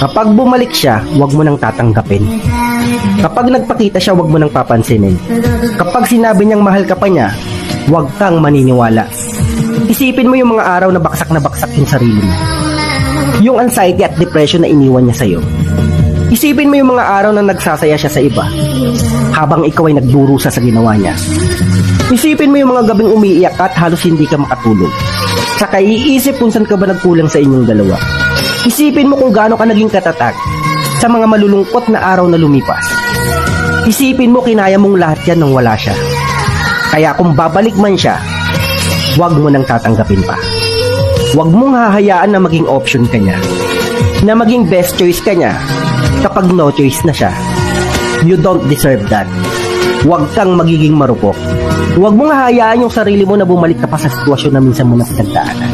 Kapag bumalik siya, huwag mo nang tatanggapin. Kapag nagpakita siya, huwag mo nang papansinin. Kapag sinabi niyang mahal ka pa niya, huwag kang maniniwala. Isipin mo yung mga araw na baksak yung sarili mo. Yung anxiety at depression na iniwan niya sa'yo. Isipin mo yung mga araw na nagsasaya siya sa iba, habang ikaw ay nagdurusa sa ginawa niya. Isipin mo yung mga gabing umiiyak at halos hindi ka makatulog. Saka iisip kung saan ka ba nagkulang sa inyong dalawa. Isipin mo kung gaano ka naging katatag sa mga malulungkot na araw na lumipas. Isipin mo kinaya mong lahat yan nang wala siya. Kaya kung babalik man siya, huwag mo nang tatanggapin pa. Huwag mong hahayaan na maging option ka niya, na maging best choice ka niya kapag no choice na siya. You don't deserve that. Huwag kang magiging marupok. Huwag mong hahayaan yung sarili mo na bumalik ka pa sa sitwasyon na minsan mo na pinagdaanan.